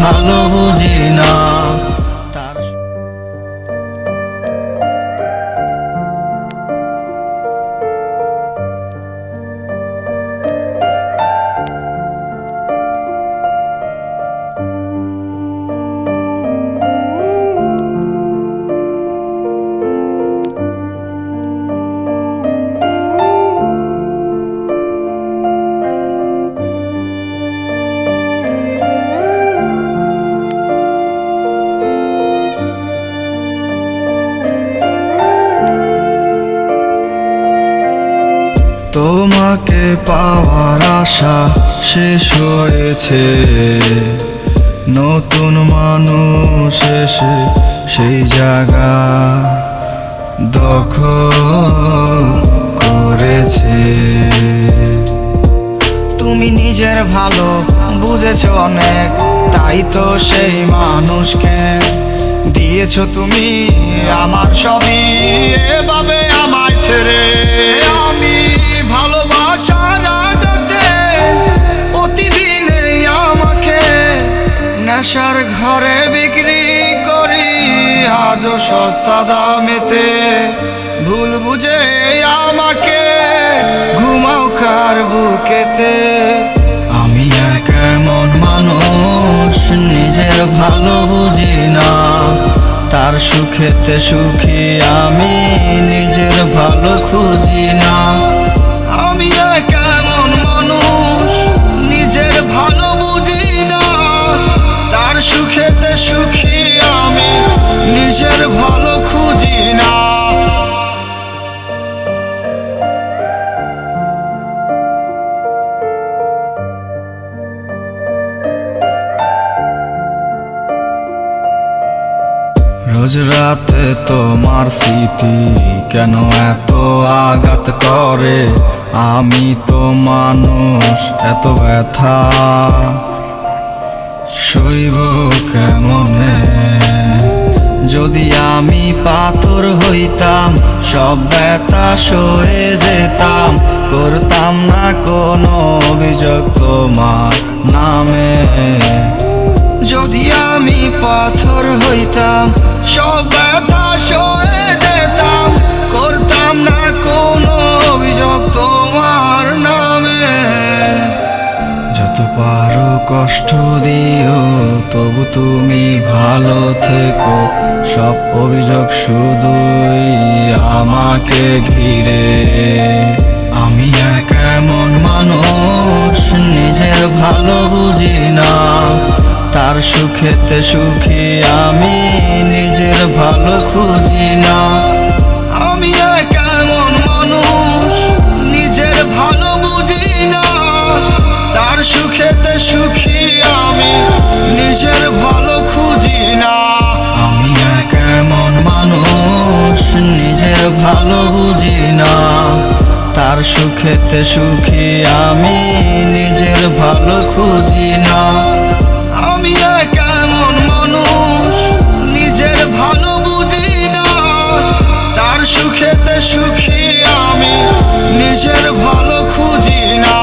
ভালো বুঝি না। তোমাকে পাওয়ার আশা শেষ হয়েছে, নতুন মানুষ এসে সেই জায়গা দখল করেছে। তুমি নিজের ভালো বুঝেছো অনেক, তাই তো সেই মানুষকে দিয়েছো তুমি আমার সবই। এভাবে আমায় ছেড়ে আমি ভালোবাসার আঘাতে প্রতিদিনে আমাকে নেশার ঘরে বিক্রি করি, আজও সস্তা দামেতে ভুল বুঝে আমাকে ঘুমাও কার বুকেতে। আমি কেমন মানুষ নিজের ভালো বুঝি না, তার সুখেতে সুখী আমি নিজের ভালো খুঁজি না। আমি কেমন মানুষ নিজের ভালো বুঝি না, তার সুখেতে সুখী আমি নিজের ভালো খুঁজি না। রোজ রাতে তোমার স্মৃতি কেন এত আঘাত করে, আমি তো মানুষ এত ব্যথা সইব কেমনে। যদি আমি পাথর হইতাম সব ব্যথা সয়ে যেতাম, করতাম না কোনো অভিযোগ তোমার নামে। যদি আমি পাথর হইতাম সব ব্যথা সয়ে যেতাম, করতাম না কোনো অভিযোগ তোমার নামে। যত পারো কষ্ট দিও তবু তুমি ভালো থেকো, সব অভিযোগ শুধুই আমাকে ঘিরে। আমি কেমন মানুষ নিজের ভালো বুঝি না, তার সুখেতে সুখী আমি নিজের ভালো খুঁজি না। আমি কেমন মানুষ নিজের ভালো বুঝি না, তার সুখেতে সুখী আমি নিজের ভালো খুঁজি না। আমি কেমন মানুষ নিজের ভালো বুঝি না, তার সুখেতে সুখী আমি নিজের ভালো খুঁজি না। আমি কেমন মানুষ নিজের ভালো বুঝি না, তার সুখেতে সুখী আমি নিজের ভালো খুঁজি না।